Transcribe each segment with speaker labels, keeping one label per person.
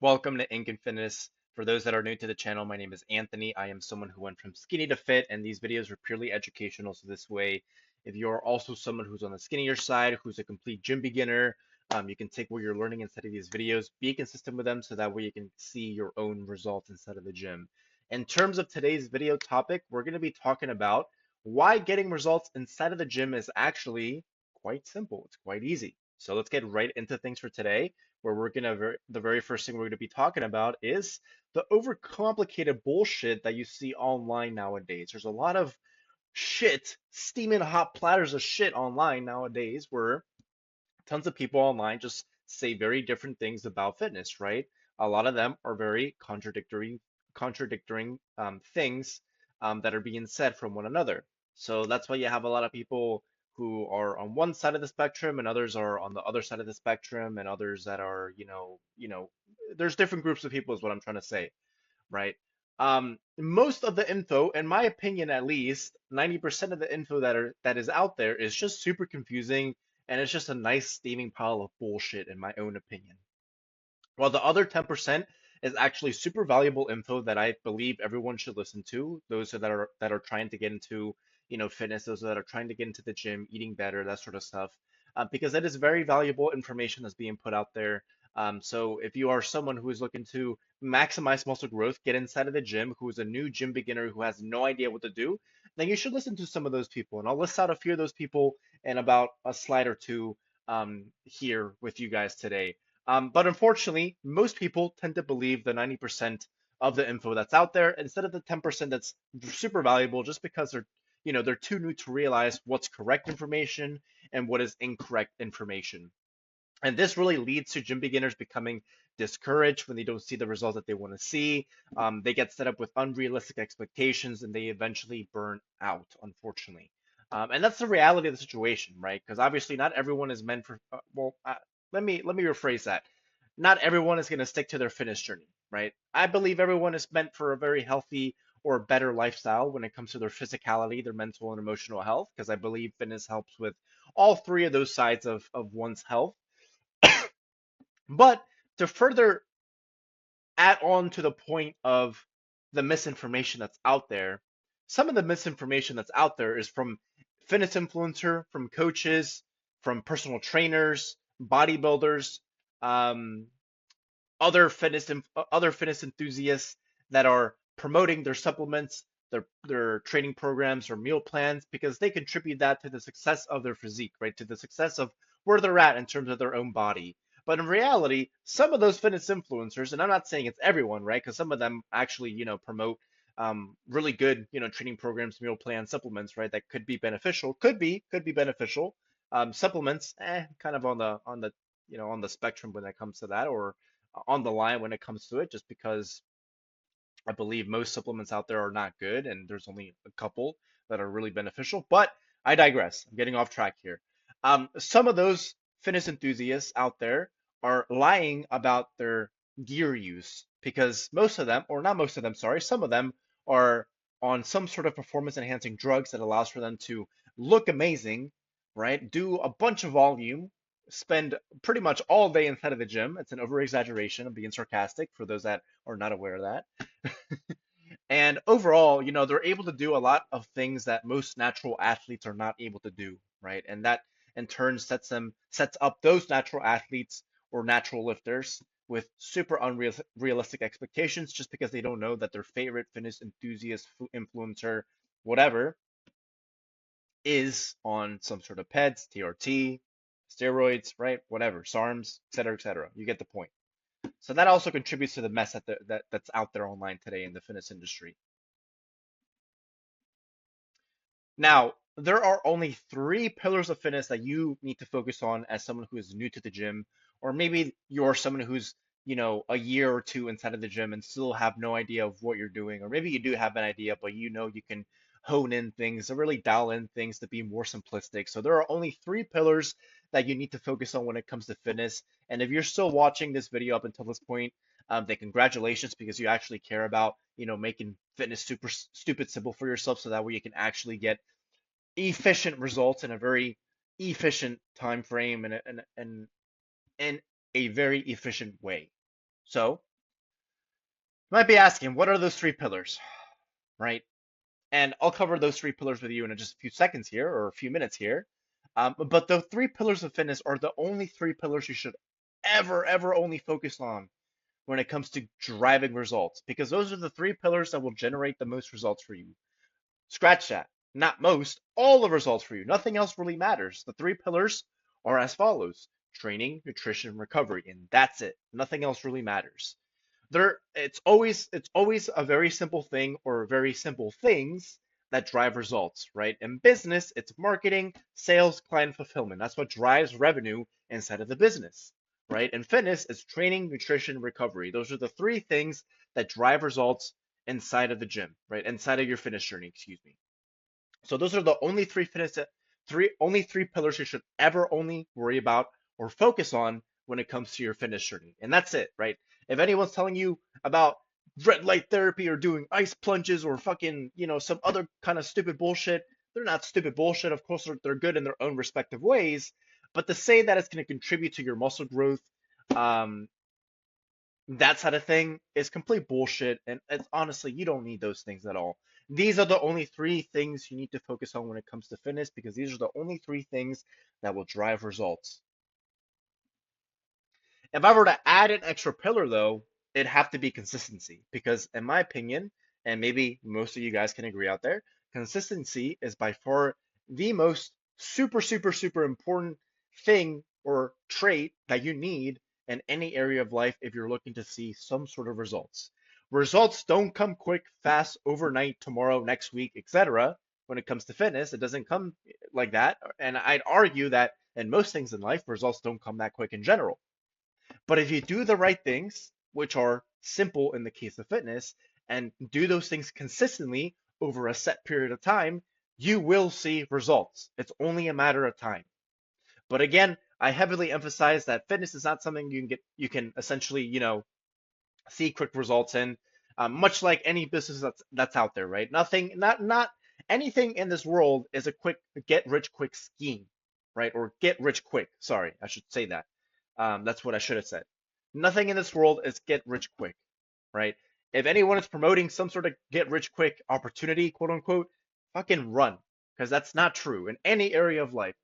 Speaker 1: Welcome to Ink and Fitness. For those that are new to the channel, my name is Anthony. I am someone who went from skinny to fit, and these videos are purely educational. So this way, if you're also someone who's on the skinnier side, who's a complete gym beginner, you can take what you're learning inside of these videos, be consistent with them, so that way you can see your own results inside of the gym. In terms of today's video topic, we're going to be talking about why getting results inside of the gym is actually quite simple. It's quite easy. So let's get right into things for today where the very first thing we're going to be talking about is the overcomplicated bullshit that you see online nowadays. There's a lot of shit, steaming hot platters of shit online nowadays where tons of people online just say very different things about fitness, right? A lot of them are very contradicting things that are being said from one another. So that's why you have a lot of people who are on one side of the spectrum and others are on the other side of the spectrum and others that are, there's different groups of people is what I'm trying to say, right? Most of the info, in my opinion at least, 90% of the info that is out there is just super confusing and it's just a nice steaming pile of bullshit in my own opinion. While the other 10% is actually super valuable info that I believe everyone should listen to, those that are trying to get into, fitness, those that are trying to get into the gym, eating better, that sort of stuff, because that is very valuable information that's being put out there. So if you are someone who is looking to maximize muscle growth, get inside of the gym, who is a new gym beginner who has no idea what to do, then you should listen to some of those people. And I'll list out a few of those people in about a slide or two here with you guys today. But unfortunately, most people tend to believe the 90% of the info that's out there instead of the 10% that's super valuable just because they're too new to realize what's correct information and what is incorrect information. And this really leads to gym beginners becoming discouraged when they don't see the results that they want to see. They get set up with unrealistic expectations and they eventually burn out, unfortunately. And that's the reality of the situation, right? Because obviously, not everyone is meant for. Let me rephrase that. Not everyone is going to stick to their fitness journey, right? I believe everyone is meant for a very healthy or better lifestyle when it comes to their physicality, their mental and emotional health, because I believe fitness helps with all three of those sides of one's health. But to further add on to the point of the misinformation that's out there, some of the misinformation that's out there is from fitness influencer, from coaches, from personal trainers, bodybuilders, um, other fitness enthusiasts that are promoting their supplements, their training programs or meal plans because they contribute that to the success of their physique, right? To the success of where they're at in terms of their own body. But in reality, some of those fitness influencers, and I'm not saying it's everyone, right? Because some of them actually, promote really good, training programs, meal plans, supplements, right? That could be beneficial, could be beneficial. Supplements, kind of on the spectrum when it comes to that, or on the line when it comes to it, just because I believe most supplements out there are not good, and there's only a couple that are really beneficial. But I digress. I'm getting off track here. Some of those fitness enthusiasts out there are lying about their gear use because most of them, or not most of them, sorry, some of them are on some sort of performance enhancing drugs that allows for them to look amazing, right? Do a bunch of volume, spend pretty much all day inside of the gym. It's an over exaggeration. I'm being sarcastic for those that are not aware of that. And overall, they're able to do a lot of things that most natural athletes are not able to do, right? And that in turn sets up those natural athletes or natural lifters with super unrealistic expectations just because they don't know that their favorite fitness enthusiast, influencer, whatever, is on some sort of PEDs, TRT, steroids, right? Whatever, SARMs, et cetera, et cetera. You get the point. So that also contributes to the mess that's out there online today in the fitness industry. Now, there are only three pillars of fitness that you need to focus on as someone who is new to the gym, or maybe you're someone who's, a year or two inside of the gym and still have no idea of what you're doing, or maybe you do have an idea, but you can hone in things or really dial in things to be more simplistic. So there are only three pillars that you need to focus on when it comes to fitness. And if you're still watching this video up until this point, then congratulations because you actually care about, making fitness super stupid simple for yourself so that way you can actually get efficient results in a very efficient time frame and in a very efficient way. So You might be asking, what are those three pillars, right? And I'll cover those three pillars with you in just a few seconds here or a few minutes here. But the three pillars of fitness are the only three pillars you should ever only focus on when it comes to driving results, because those are the three pillars that will generate the most results for you. Scratch that. Not most, all the results for you. Nothing else really matters. The three pillars are as follows: training, nutrition, recovery, and that's it. Nothing else really matters. It's always a very simple thing or very simple things that drive results, right? In business, it's marketing, sales, client fulfillment. That's what drives revenue inside of the business, right? In fitness, it's training, nutrition, recovery. Those are the three things that drive results inside of the gym, right? Inside of your fitness journey, excuse me. So those are the only three pillars you should ever only worry about or focus on when it comes to your fitness journey. And that's it, right? If anyone's telling you about red light therapy or doing ice plunges or fucking, some other kind of stupid bullshit, they're not stupid bullshit. Of course, they're good in their own respective ways. But to say that it's going to contribute to your muscle growth, um, that side of thing is complete bullshit. And it's honestly, you don't need those things at all. These are the only three things you need to focus on when it comes to fitness, because these are the only three things that will drive results. If I were to add an extra pillar, though, it'd have to be consistency. Because, in my opinion, and maybe most of you guys can agree out there, consistency is by far the most super important thing or trait that you need in any area of life if you're looking to see some sort of results. Results don't come quick, fast, overnight, tomorrow, next week, etc. When it comes to fitness, it doesn't come like that. And I'd argue that in most things in life, results don't come that quick in general. But if you do the right things, which are simple in the case of fitness, and do those things consistently over a set period of time, you will see results. It's only a matter of time. But again, I heavily emphasize that fitness is not something you can essentially, see quick results in. Much like any business that's out there, right? Nothing, not anything in this world is a quick get rich quick scheme, right? Or get rich quick. Sorry, I should say that. That's what I should have said. Nothing in this world is get rich quick, right? If anyone is promoting some sort of get rich quick opportunity, quote unquote, fucking run, because that's not true in any area of life.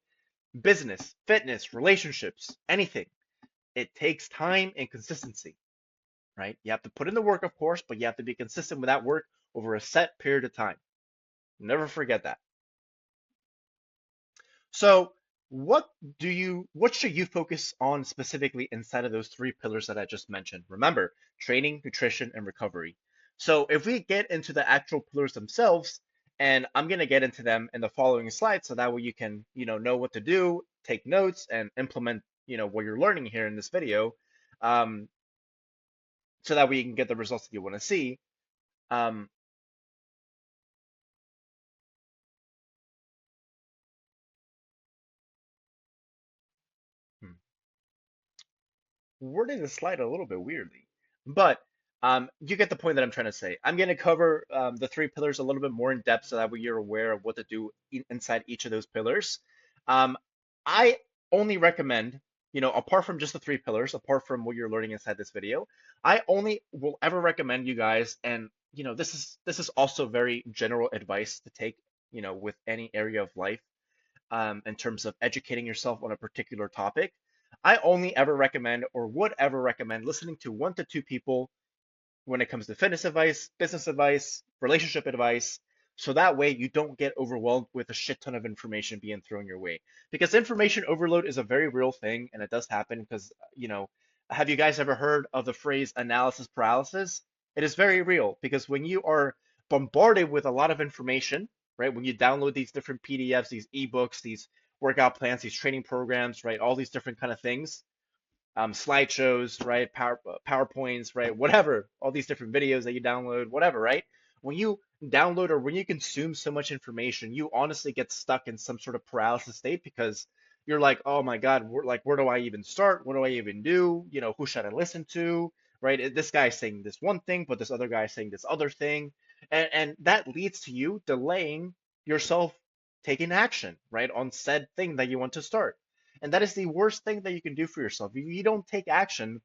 Speaker 1: Business, fitness, relationships, anything. It takes time and consistency, right? You have to put in the work, of course, but you have to be consistent with that work over a set period of time. Never forget that. So, what should you focus on specifically inside of those three pillars that I just mentioned? Remember, training, nutrition, and recovery. So, if we get into the actual pillars themselves, and I'm going to get into them in the following slides so that way you can, know what to do, take notes, and implement, what you're learning here in this video, um, so that way you can get the results that you want to see. Um, hmm. Wording the slide a little bit weirdly, but you get the point that I'm trying to say. I'm going to cover the three pillars a little bit more in depth so that way you're aware of what to do inside each of those pillars. Um, I only recommend, apart from just the three pillars, apart from what you're learning inside this video, I only will ever recommend you guys, and this is also very general advice to take, with any area of life, in terms of educating yourself on a particular topic. I only ever recommend or would ever recommend listening to one to two people when it comes to fitness advice, business advice, relationship advice, so that way you don't get overwhelmed with a shit ton of information being thrown your way. Because information overload is a very real thing and it does happen because, have you guys ever heard of the phrase analysis paralysis? It is very real because when you are bombarded with a lot of information, right? When you download these different PDFs, these ebooks, these workout plans, these training programs, right? All these different kind of things, slideshows, right? PowerPoints, right? Whatever, all these different videos that you download, whatever, right? When you download or when you consume so much information, you honestly get stuck in some sort of paralysis state because you're like, oh my God, where do I even start? What do I even do? Who should I listen to? Right? This guy's saying this one thing, but this other guy's saying this other thing. And that leads to you delaying yourself taking action, right, on said thing that you want to start. And that is the worst thing that you can do for yourself. If you don't take action,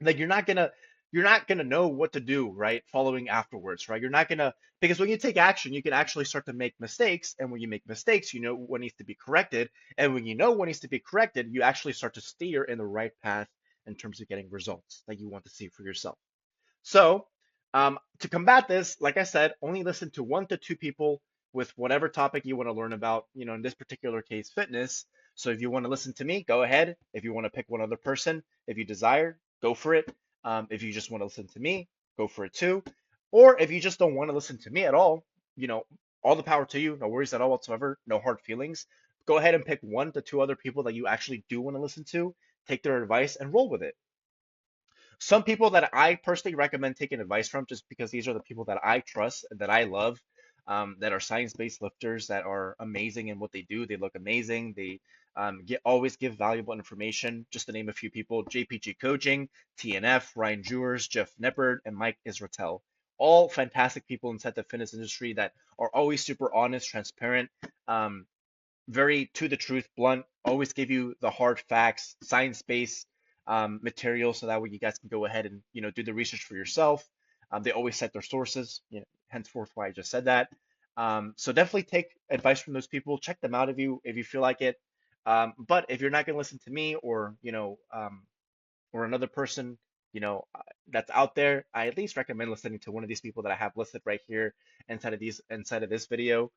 Speaker 1: like you're not gonna you're not going to know what to do, right? Following afterwards, right? You're not going to, because when you take action, you can actually start to make mistakes. And when you make mistakes, you know what needs to be corrected. And when you know what needs to be corrected, you actually start to steer in the right path in terms of getting results that you want to see for yourself. So, to combat this, like I said, only listen to 1 to 2 people with whatever topic you want to learn about. In this particular case, fitness. So if you want to listen to me, go ahead. If you want to pick one other person, if you desire, go for it. If you just want to listen to me, go for it too. Or if you just don't want to listen to me at all, you know, all the power to you. No worries at all whatsoever. No hard feelings. Go ahead and pick 1 to 2 other people that you actually do want to listen to. Take their advice and roll with it. Some people that I personally recommend taking advice from, just because these are the people that I trust and that I love, that are science-based lifters that are amazing in what they do. They look amazing. They always give valuable information. Just to name a few people: JPG Coaching, TNF, Ryan Jewers, Jeff Neppard, and Mike Israetel. All fantastic people inside the fitness industry that are always super honest, transparent, um, very to the truth, blunt, always give you the hard facts, science-based material, so that way you guys can go ahead and do the research for yourself. They always cite their sources, henceforth why I just said that. So definitely take advice from those people. Check them out if you feel like it. But if you're not going to listen to me or another person, that's out there, I at least recommend listening to one of these people that I have listed right here inside of this video,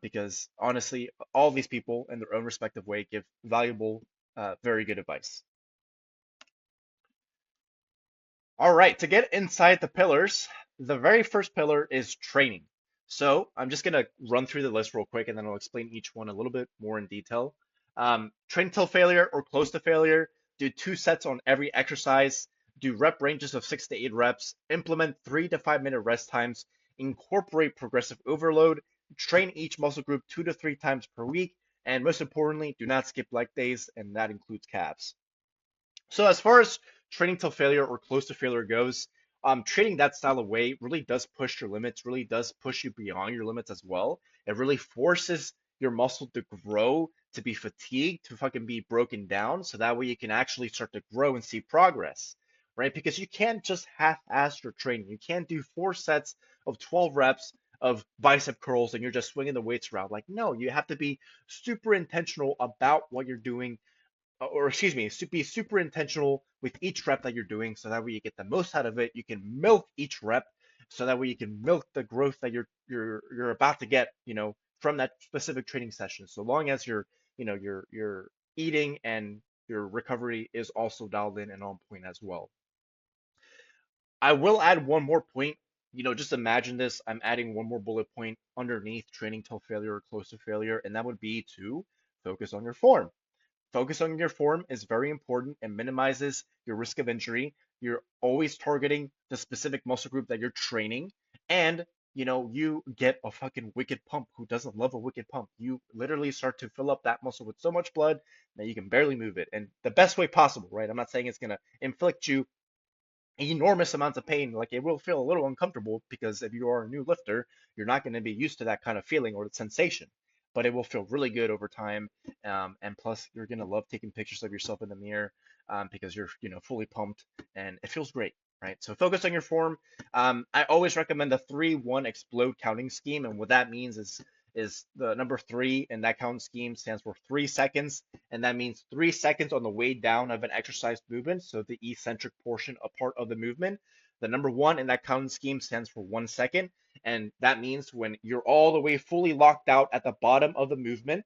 Speaker 1: because honestly, all these people in their own respective way give valuable, very good advice. All right, to get inside the pillars, the very first pillar is training. So I'm just gonna run through the list real quick, and then I'll explain each one a little bit more in detail. Train till failure or close to failure. Do 2 sets on every exercise. Do rep ranges of 6 to 8 reps. Implement 3 to 5 minute rest times. Incorporate progressive overload. Train each muscle group 2 to 3 times per week. And most importantly, do not skip leg days, and that includes calves. So as far as training till failure or close to failure goes, training that style of way really does push your limits, really does push you beyond your limits as well. It really forces your muscle to grow, to be fatigued, to fucking be broken down, so that way you can actually start to grow and see progress, right? Because you can't just half-ass your training. You can't do 4 sets of 12 reps of bicep curls and you're just swinging the weights around. Like, no, you have to be super intentional about what you're doing, or excuse me, be super intentional with each rep that you're doing, so that way you get the most out of it. You can milk each rep, so that way you can milk the growth that you're about to get, from that specific training session. So long as your eating and your recovery is also dialed in and on point as well. I will add one more point. Just imagine this. I'm adding one more bullet point underneath training till failure or close to failure, and that would be to focus on your form. Focus on your form is very important and minimizes your risk of injury. You're always targeting the specific muscle group that you're training, and you get a fucking wicked pump. Who doesn't love a wicked pump? You literally start to fill up that muscle with so much blood that you can barely move it, and the best way possible, right? I'm not saying it's gonna inflict you enormous amounts of pain. Like, it will feel a little uncomfortable, because if you are a new lifter, you're not going to be used to that kind of feeling or the sensation. But it will feel really good over time, and plus you're going to love taking pictures of yourself in the mirror, because you're fully pumped and it feels great, right? So focus on your form. I always recommend the 3-1 explode counting scheme, and what that means is the number 3 in that count scheme stands for 3 seconds, and that means 3 seconds on the way down of an exercise movement, so the eccentric portion, a part of the movement. The number 1 in that counting scheme stands for 1 second, and that means when you're all the way fully locked out at the bottom of the movement.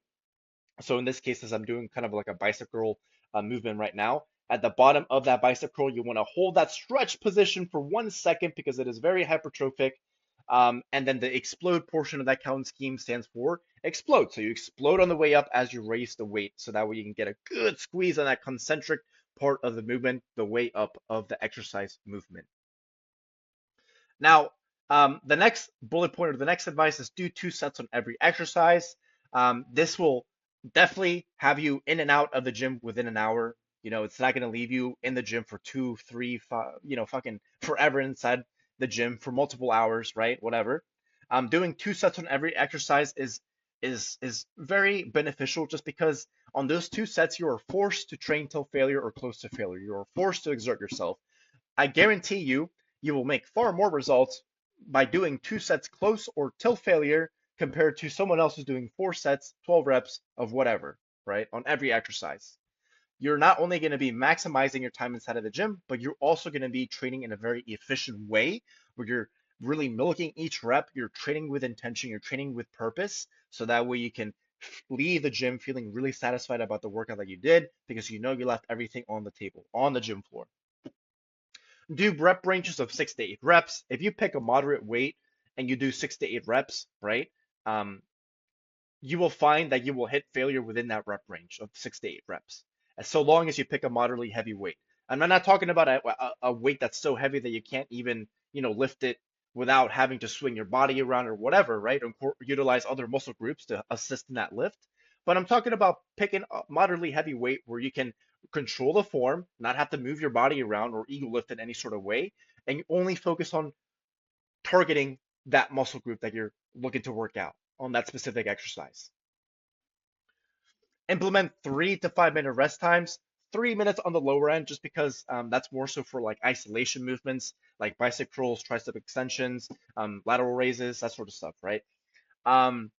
Speaker 1: So in this case, as I'm doing kind of like a bicep curl movement right now, at the bottom of that bicep curl, you want to hold that stretch position for 1 second, because it is very hypertrophic. And then the explode portion of that counting scheme stands for explode. So you explode on the way up as you raise the weight. So that way you can get a good squeeze on that concentric part of the movement, the way up of the exercise movement. Now, the next bullet point, or the next advice, is do 2 sets on every exercise. This will definitely have you in and out of the gym within an hour. It's not going to leave you in the gym for 2, 3, 5, fucking forever inside the gym for multiple hours, right? Whatever. Doing 2 sets on every exercise is very beneficial, just because on those 2 sets you are forced to train till failure or close to failure. You are forced to exert yourself. I guarantee you, you will make far more results by doing 2 sets close or till failure compared to someone else who's doing 4 sets, 12 reps of whatever, right? On every exercise. You're not only going to be maximizing your time inside of the gym, but you're also going to be training in a very efficient way where you're really milking each rep. You're training with intention, you're training with purpose. So that way you can leave the gym feeling really satisfied about the workout that you did because you know you left everything on the table, on the gym floor. Do rep ranges of 6 to 8 reps. If you pick a moderate weight and you do 6 to 8 reps, right? Um, you will find that you will hit failure within that rep range of 6 to 8 reps, as so long as you pick a moderately heavy weight. I'm not talking about a weight that's so heavy that you can't even, lift it without having to swing your body around or whatever, right? Or utilize other muscle groups to assist in that lift. But I'm talking about picking a moderately heavy weight where you can control the form, not have to move your body around or ego lift in any sort of way, and you only focus on targeting that muscle group that you're looking to work out on that specific exercise. Implement 3 to 5 minute rest times. 3 minutes on the lower end, just because that's more so for like isolation movements, like bicep curls, tricep extensions, lateral raises, that sort of stuff, right? Um,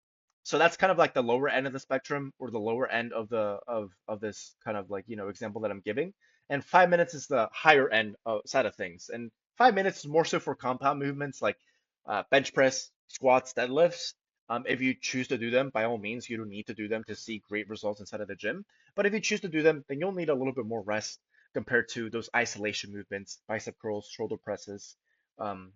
Speaker 1: so that's kind of like the lower end of the spectrum, or the lower end of the of this kind of like example that I'm giving. And 5 minutes is the higher end side of things. And 5 minutes is more so for compound movements like bench press, squats, deadlifts. If you choose to do them, by all means, you don't need to do them to see great results inside of the gym. But if you choose to do them, then you'll need a little bit more rest compared to those isolation movements, bicep curls, shoulder presses, um,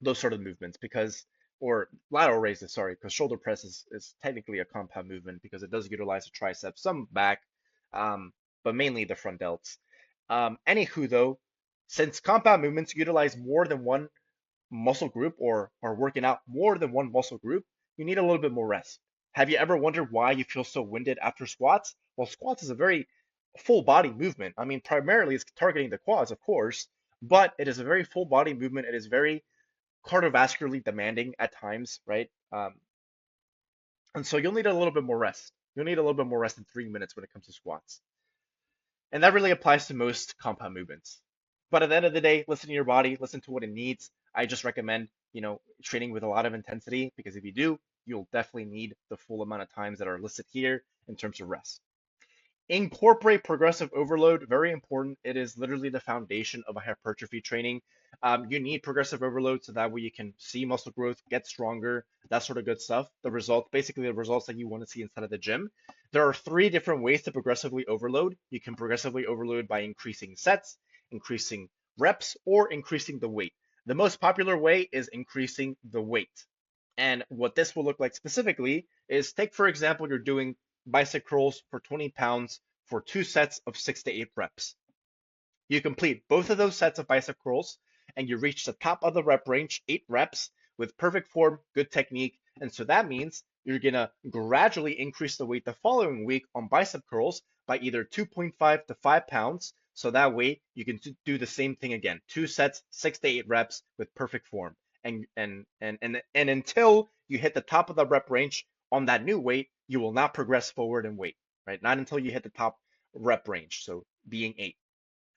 Speaker 1: those sort of movements, because or lateral raises, sorry, because shoulder press is technically a compound movement because it does utilize the triceps, some back, but mainly the front delts. Anywho, though, since compound movements utilize more than one muscle group, or are working out more than one muscle group, you need a little bit more rest. Have you ever wondered why you feel so winded after squats? Well, squats is a very full body movement. I mean, primarily it's targeting the quads, of course, but it is a very full body movement. It is very cardiovascularly demanding at times, right? And so you'll need a little bit more rest. You'll need a little bit more rest than 3 minutes when it comes to squats. And that really applies to most compound movements. But at the end of the day, listen to your body, listen to what it needs. I just recommend, training with a lot of intensity, because if you do, you'll definitely need the full amount of times that are listed here in terms of rest. Incorporate progressive overload. Very important. It is literally the foundation of a hypertrophy training. You need progressive overload so that way you can see muscle growth, get stronger, that sort of good stuff. Basically the results that you want to see inside of the gym. There are 3 different ways to progressively overload. You can progressively overload by increasing sets, increasing reps, or increasing the weight. The most popular way is increasing the weight. And what this will look like specifically is, take, for example, you're doing bicep curls for 20 pounds for 2 sets of 6 to 8 reps. You complete both of those sets of bicep curls and you reach the top of the rep range, 8 reps, with perfect form, good technique. And so that means you're going to gradually increase the weight the following week on bicep curls by either 2.5 to 5 pounds. So that way you can do the same thing again, 2 sets, 6 to 8 reps with perfect form. And until you hit the top of the rep range on that new weight, you will not progress forward in weight, right? Not until you hit the top rep range, so being 8.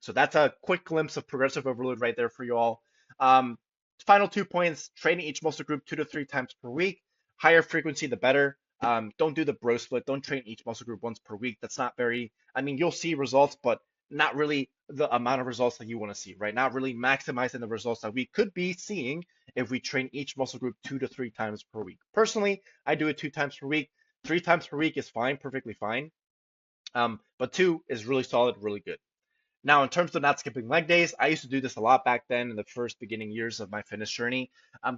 Speaker 1: So that's a quick glimpse of progressive overload right there for you all. Final 2 points: training each muscle group 2 to 3 times per week. Higher frequency, the better. Don't do the bro split. Don't train each muscle group once per week. That's not very, I mean, you'll see results, but not really the amount of results that you want to see, right? Not really maximizing the results that we could be seeing if we train each muscle group 2 to 3 times per week. Personally, I do it 2 times per week. 3 times per week is fine, perfectly fine. But 2 is really solid, really good. Now, in terms of not skipping leg days, I used to do this a lot back then in the first beginning years of my fitness journey.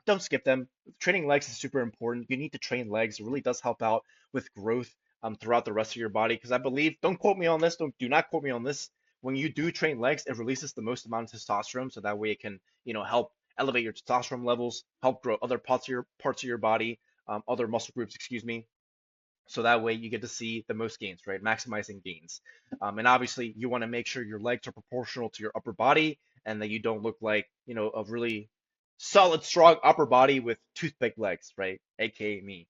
Speaker 1: Don't skip them. Training legs is super important. You need to train legs. It really does help out with growth throughout the rest of your body. Because I believe, don't quote me on this, do not quote me on this. When you do train legs, it releases the most amount of testosterone, so that way it can, help elevate your testosterone levels, help grow other parts of your body, other muscle groups, excuse me, so that way you get to see the most gains, right? Maximizing gains. And obviously you want to make sure your legs are proportional to your upper body and that you don't look like, a really solid, strong upper body with toothpick legs, right? AKA me.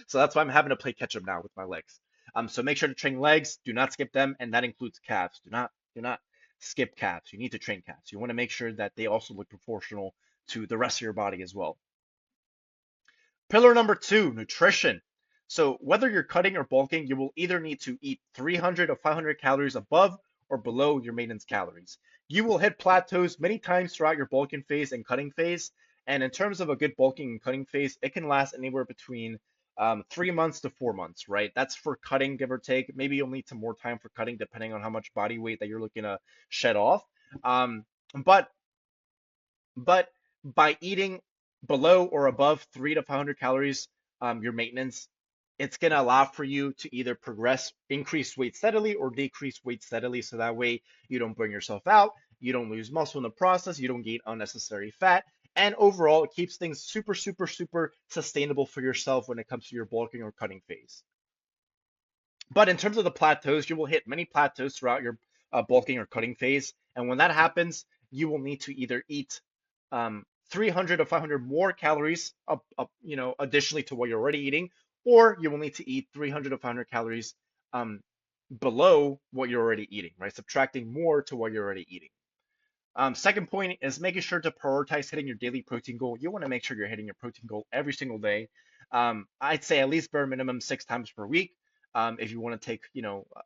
Speaker 1: So that's why I'm having to play catch up now with my legs. So make sure to train legs, do not skip them, and that includes calves. Do not skip calves. You need to train calves. You want to make sure that they also look proportional to the rest of your body as well. Pillar number two, nutrition. So whether you're cutting or bulking, you will either need to eat 300 or 500 calories above or below your maintenance calories. You will hit plateaus many times throughout your bulking phase and cutting phase. And in terms of a good bulking and cutting phase, it can last anywhere between 3 months to 4 months, right? That's for cutting, give or take. Maybe you'll need some more time for cutting, depending on how much body weight that you're looking to shed off. Um, but but by eating below or above 300 to 500 calories, your maintenance, it's going to allow for you to either progress, increase weight steadily or decrease weight steadily. So that way you don't burn yourself out, you don't lose muscle in the process, you don't gain unnecessary fat. And overall, it keeps things super, super, super sustainable for yourself when it comes to your bulking or cutting phase. But in terms of the plateaus, you will hit many plateaus throughout your bulking or cutting phase. And when that happens, you will need to either eat 300 or 500 more calories additionally to what you're already eating, or you will need to eat 300 to 500 calories um, below what you're already eating, right? Subtracting more to what you're already eating. Second point is making sure to prioritize hitting your daily protein goal. You want to make sure you're hitting your protein goal every single day. I'd say at least bare minimum 6 times per week. If you want to take,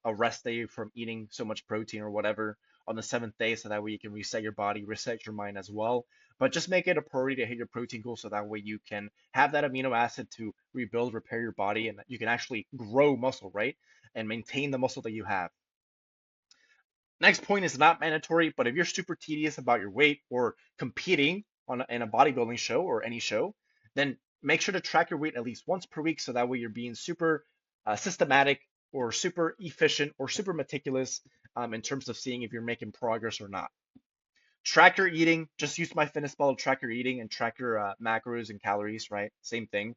Speaker 1: a rest day from eating so much protein or whatever on the seventh day, so that way you can reset your body, reset your mind as well. But just make it a priority to hit your protein goal, so that way you can have that amino acid to rebuild, repair your body, and you can actually grow muscle, right? And maintain the muscle that you have. Next point is not mandatory, but if you're super tedious about your weight or competing in a bodybuilding show or any show, then make sure to track your weight at least once per week, so that way you're being super systematic or super efficient or super meticulous in terms of seeing if you're making progress or not. Track your eating. Just use MyFitnessPal to track your eating and track your macros and calories, right? Same thing.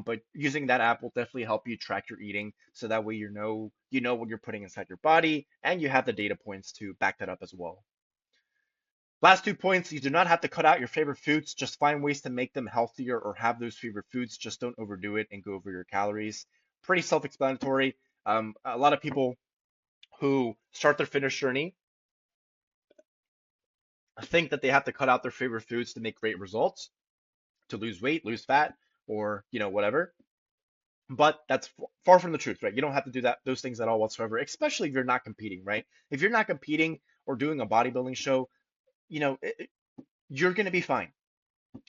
Speaker 1: But using that app will definitely help you track your eating, so that way you know what you're putting inside your body, and you have the data points to back that up as well. Last 2 points, you do not have to cut out your favorite foods. Just find ways to make them healthier or have those favorite foods. Just don't overdo it and go over your calories. Pretty self-explanatory. A lot of people who start their fitness journey think that they have to cut out their favorite foods to make great results, to lose weight, lose fat, or whatever. But that's far from the truth, right? You don't have to do those things at all whatsoever, especially if you're not competing, right? If you're not competing or doing a bodybuilding show, you're going to be fine.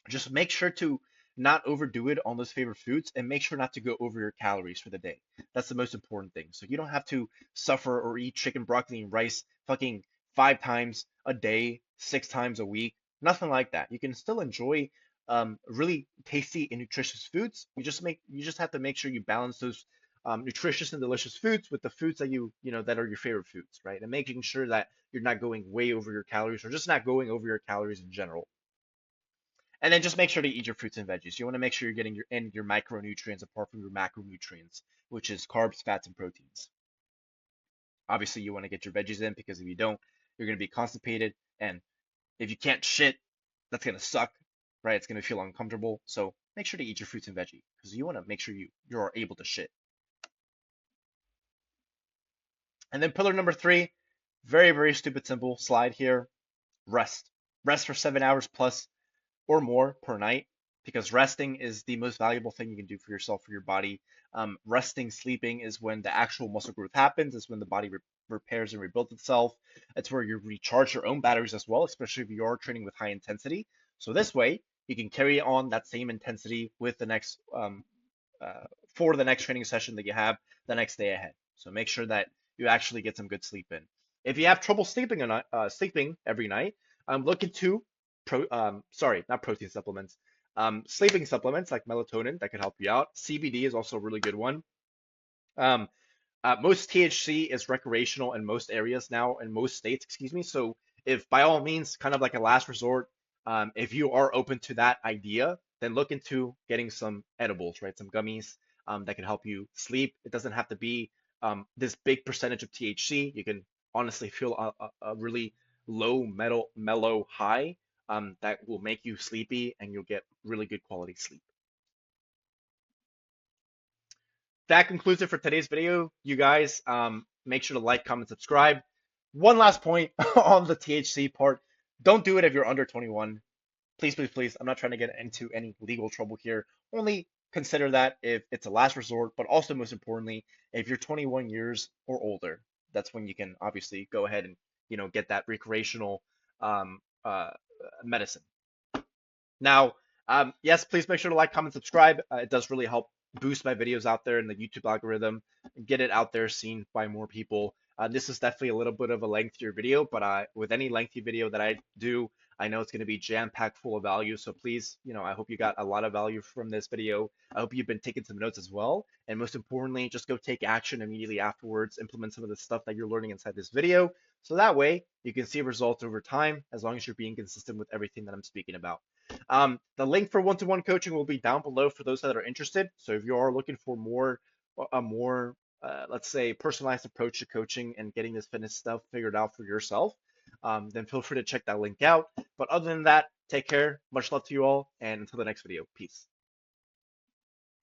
Speaker 1: Just make sure to not overdo it on those favorite foods, and make sure not to go over your calories for the day. That's the most important thing. So you don't have to suffer or eat chicken, broccoli, and rice fucking 5 times a day, 6 times a week. Nothing like that. You can still enjoy really tasty and nutritious foods. You just have to make sure you balance those nutritious and delicious foods with the foods that that are your favorite foods, right? And making sure that you're not going way over your calories, or just not going over your calories in general. And then just make sure to eat your fruits and veggies. You want to make sure you're getting your micronutrients apart from your macronutrients, which is carbs, fats, and proteins. Obviously, you want to get your veggies in, because if you don't, you're going to be constipated. And if you can't shit, that's going to suck, right? It's going to feel uncomfortable. So make sure to eat your fruits and veggies, because you want to make sure you're able to shit. And then pillar number 3, very, very stupid simple slide here. Rest. Rest for 7 hours plus or more per night, because resting is the most valuable thing you can do for yourself, for your body. Resting, sleeping is when the actual muscle growth happens. It's when the body repairs and rebuilds itself. It's where you recharge your own batteries as well, especially if you are training with high intensity. So this way, you can carry on that same intensity with the next for the next training session that you have the next day ahead. So make sure that you actually get some good sleep in. If you have trouble sleeping sleeping every night, look into not protein supplements, sleeping supplements like melatonin that can help you out. CBD is also a really good one. Most THC is recreational in most areas now, in most states, excuse me. So if by all means, kind of like a last resort, if you are open to that idea, then look into getting some edibles, right? Some gummies that can help you sleep. It doesn't have to be this big percentage of THC. You can honestly feel a really low mellow high that will make you sleepy, and you'll get really good quality sleep. That concludes it for today's video. You guys, make sure to like, comment, subscribe. one last point on the THC part. Don't do it if you're under 21. Please, please, please. I'm not trying to get into any legal trouble here. Only consider that if it's a last resort, but also most importantly, if you're 21 years or older, that's when you can obviously go ahead and get that recreational um, uh, medicine. Now, yes, please make sure to like, comment, subscribe. It does really help boost my videos out there in the YouTube algorithm, get it out there seen by more people. This is definitely a little bit of a lengthier video, but with any lengthy video that I do, I know it's going to be jam-packed full of value. So please, I hope you got a lot of value from this video. I hope you've been taking some notes as well. And most importantly, just go take action immediately afterwards, implement some of the stuff that you're learning inside this video. So that way you can see results over time as long as you're being consistent with everything that I'm speaking about. The link for one-to-one coaching will be down below for those that are interested. So if you are looking for a more, let's say, personalized approach to coaching and getting this fitness stuff figured out for yourself, then feel free to check that link out. But other than that, take care. Much love to you all, and until the next video, peace.